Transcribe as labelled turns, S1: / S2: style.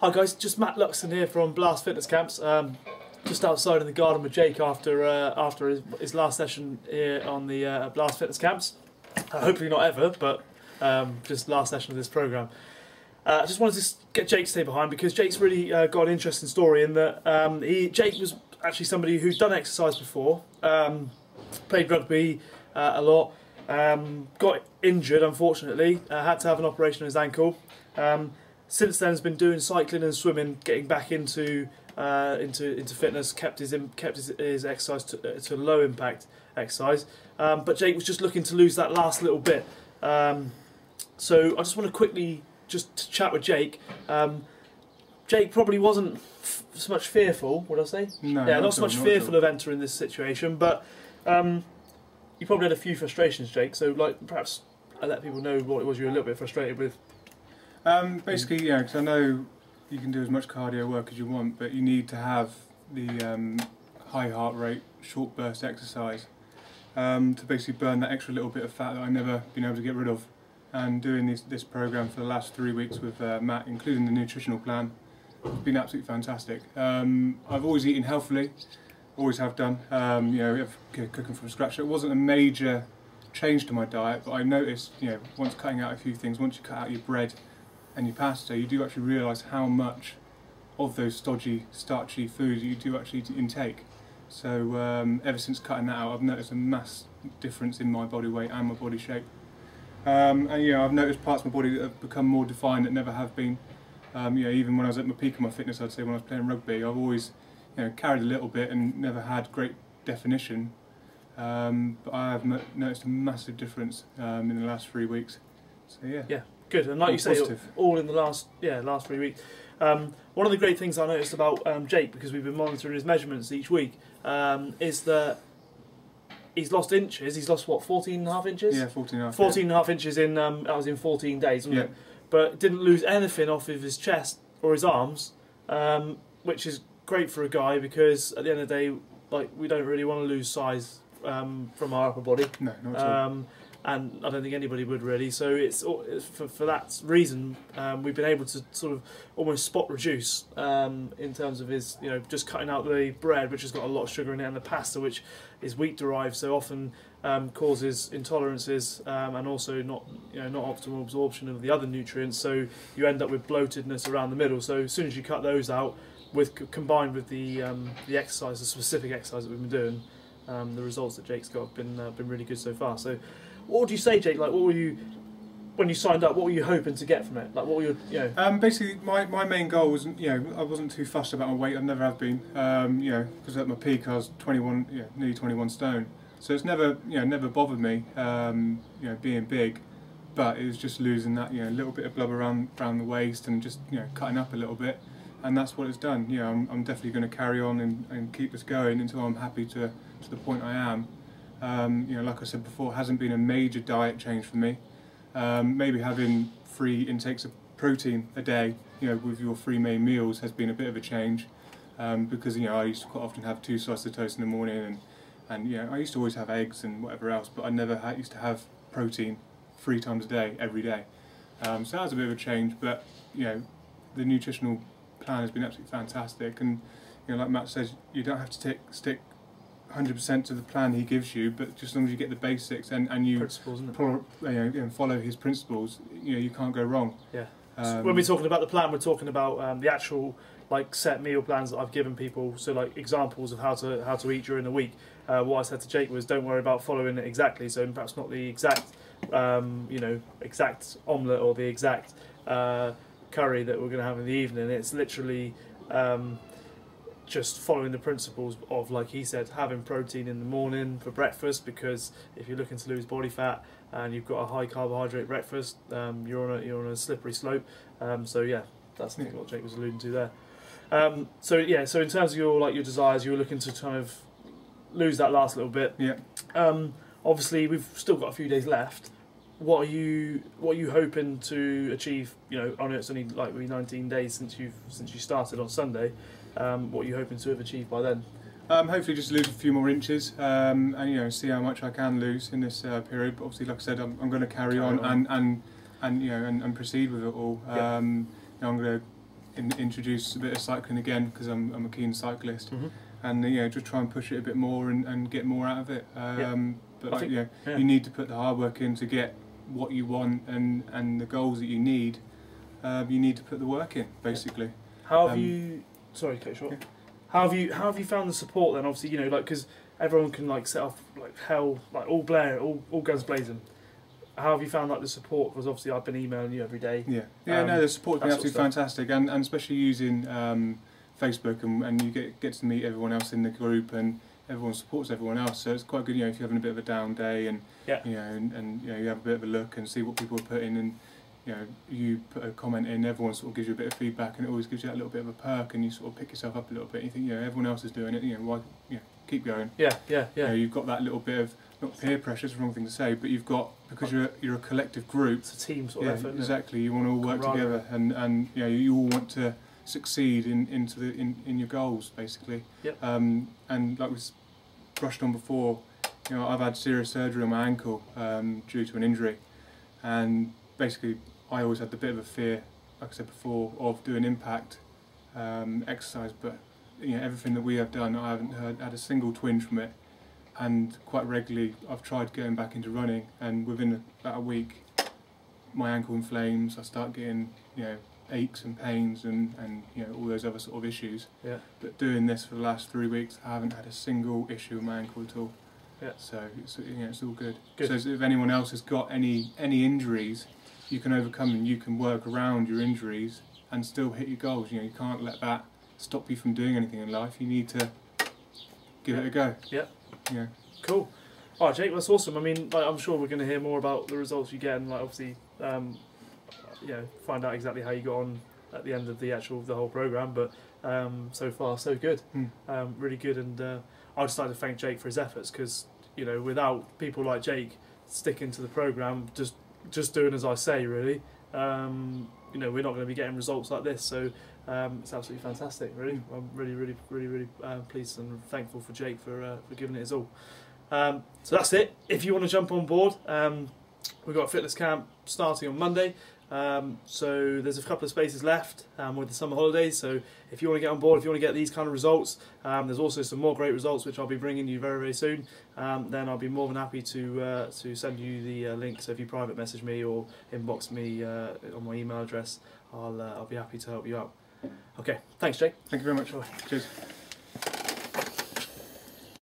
S1: Hi guys, just Matt Luxton here from Blast Fitness Camps. Just outside in the garden with Jake after his last session here on the Blast Fitness Camps. Hopefully not ever, but just last session of this program. I just wanted to get Jake to stay behind because Jake's really got an interesting story in that Jake was actually somebody who'd done exercise before, played rugby a lot, got injured unfortunately, had to have an operation on his ankle. Since then has been doing cycling and swimming, getting back into fitness, kept his exercise to low impact exercise. But Jake was just looking to lose that last little bit. So I just want to quickly just chat with Jake. Jake probably wasn't so much fearful, would I say?
S2: No,
S1: yeah, not so much fearful of entering this situation, but you probably had a few frustrations, Jake. So like perhaps I let people know what it was you were a little bit frustrated with.
S2: Basically, yeah, because I know you can do as much cardio work as you want, but you need to have the high heart rate, short burst exercise to basically burn that extra little bit of fat that I've never been able to get rid of. And doing this program for the last 3 weeks with Matt, including the nutritional plan, has been absolutely fantastic. I've always eaten healthily, always have done. You know, cooking from scratch. It wasn't a major change to my diet, but I noticed, you know, once cutting out a few things, once you cut out your bread and your pasta, you do actually realise how much of those stodgy, starchy foods you do actually intake. So ever since cutting that out, I've noticed a mass difference in my body weight and my body shape. And you know, I've noticed parts of my body that have become more defined that never have been. You know, even when I was at my peak of my fitness, I'd say when I was playing rugby, I've always, you know, carried a little bit and never had great definition. But I have noticed a massive difference in the last 3 weeks. So yeah.
S1: Yeah. Good, and like you say, all in the last 3 weeks. One of the great things I noticed about Jake, because we've been monitoring his measurements each week, is that he's lost inches. He's lost what, 14.5 inches?
S2: Yeah, 14.5.
S1: 14.5 inches in that was in 14 days, wasn't
S2: yeah.
S1: it? But didn't lose anything off of his chest or his arms, which is great for a guy because at the end of the day, like we don't really want to lose size from our upper body.
S2: No, not at all.
S1: And I don't think anybody would really. So it's for that reason we've been able to sort of almost spot reduce in terms of his, you know, just cutting out the bread, which has got a lot of sugar in it, and the pasta, which is wheat derived, so often causes intolerances and also not optimal absorption of the other nutrients. So you end up with bloatedness around the middle. So as soon as you cut those out, combined with the exercise, the specific exercise that we've been doing, the results that Jake's got have been really good so far. So. What would you say, Jake? Like, what were you, when you signed up, what were you hoping to get from it? Like, what were you know?
S2: Basically, my main goal was, you know, I wasn't too fussed about my weight. I never have been. You know, because at my peak I was 21, you know, nearly 21 stone. So it's never, you know, never bothered me, you know, being big. But it was just losing that, you know, little bit of blub around the waist and just, you know, cutting up a little bit. And that's what it's done. You know, I'm definitely going to carry on and keep this going until I'm happy to the point I am. You know, like I said before, it hasn't been a major diet change for me. Maybe having 3 intakes of protein a day, you know, with your 3 main meals has been a bit of a change, because, you know, I used to quite often have 2 slices of toast in the morning, and you know, I used to always have eggs and whatever else, but I never used to have protein 3 times a day, every day. So that was a bit of a change, but, you know, the nutritional plan has been absolutely fantastic, and, you know, like Matt says, you don't have to stick 100% to the plan he gives you, but just as long as you get the basics and you follow his principles, you know, you can't go wrong.
S1: Yeah. So when we're talking about the plan, we're talking about the actual like set meal plans that I've given people. So like examples of how to eat during the week. What I said to Jake was, don't worry about following it exactly. So perhaps not the exact you know, exact omelette or the exact curry that we're going to have in the evening. It's literally just following the principles of, like he said, having protein in the morning for breakfast, because if you're looking to lose body fat and you've got a high carbohydrate breakfast, you're on a slippery slope. So yeah, that's what Jake was alluding to there. So yeah, so in terms of your desires, you were looking to kind of lose that last little bit.
S2: Yeah.
S1: Obviously, we've still got a few days left. What are you hoping to achieve? You know, I know it's only like 19 days since you started on Sunday. What are you hoping to have achieved by then?
S2: Hopefully just lose a few more inches, and you know, see how much I can lose in this period. But obviously, like I said, I'm going to carry on and you know, and proceed with it all.
S1: Yeah.
S2: You know, I'm going to introduce a bit of cycling again, because I'm a keen cyclist, and just try and push it a bit more and get more out of it. But like, you need to put the hard work in to get what you want and the goals that you need. You need to put the work in, basically.
S1: How have you? Sorry, cut you short. Yeah. How have you found the support then? Obviously, like because everyone can like set off like hell, like all guns blazing. How have you found like the support? Because obviously I've been emailing you every day.
S2: Yeah. No, the support's been absolutely fantastic, and especially using Facebook, and you get to meet everyone else in the group, and everyone supports everyone else. So it's quite good, if you're having a bit of a down day, and and you have a bit of a look and see what people are putting, and you put a comment in, everyone sort of gives you a bit of feedback, and it always gives you that little bit of a perk, and you sort of pick yourself up a little bit. And you think, everyone else is doing it, why, keep going.
S1: Yeah.
S2: You've got that little bit of, not peer pressure, it's the wrong thing to say, but you've got, because you're a collective group.
S1: It's a team sort of effort.
S2: Exactly. You want to all work together, and you all want to succeed in your goals, basically.
S1: Yep.
S2: And like we brushed on before, I've had serious surgery on my ankle due to an injury, and basically I always had the bit of a fear, like I said before, of doing impact exercise, but everything that we have done, I haven't had a single twinge from it, and quite regularly I've tried going back into running, and within about a week my ankle inflames, I start getting aches and pains and all those other sort of issues.
S1: Yeah.
S2: But doing this for the last 3 weeks, I haven't had a single issue with my ankle at all.
S1: Yeah.
S2: So it's all good. So if anyone else has got any injuries, you can overcome them. You can work around your injuries and still hit your goals. You can't let that stop you from doing anything in life. You need to give it a go.
S1: Yeah.
S2: Yeah.
S1: Cool. All right, Jake, that's awesome. I mean, I'm sure we're going to hear more about the results you get, and obviously, find out exactly how you got on at the end of the whole program. But so far, so good. Really good, and I'd just like to thank Jake for his efforts, because without people like Jake sticking to the program, just doing as I say, really, we're not going to be getting results like this. So it's absolutely fantastic. Really, I'm really pleased and thankful for Jake for giving it his all. So that's it. If you want to jump on board, we've got a fitness camp starting on Monday. So there's a couple of spaces left with the summer holidays, so if you want to get on board, if you want to get these kind of results, there's also some more great results which I'll be bringing you very, very soon. Then I'll be more than happy to send you the link. So if you private message me or inbox me on my email address, I'll be happy to help you out. Okay, thanks Jake.
S2: Thank you very much. Cheers.